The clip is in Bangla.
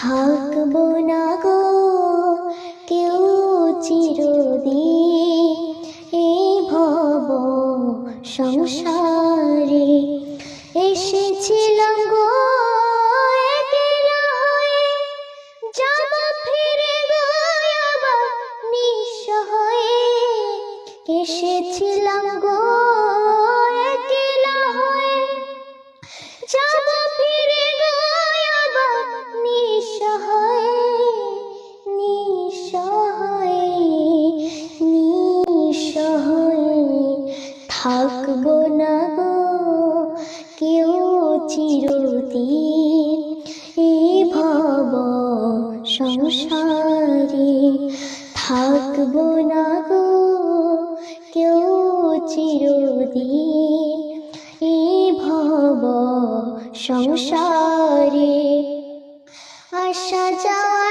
থাকবো না গো কেউ চিরদিন এই ভব সংসারে। এসেছিলাম গো একলা হয়ে, যাব ফিরে গো আবার নিঃস্ব হয়ে। এসেছিলাম গো একলা হয়ে, যাব ফিরে গো আবার নিঃস্ব হয়ে। নিঃস্ব হয়ে, নিঃস্ব হয়ে থাকবো না গো কেউ চিরদিন এই ভব সংসারে। থাকবো না গো কেউ চিরদিন এই ভব সংসারে। আসা যাওয়া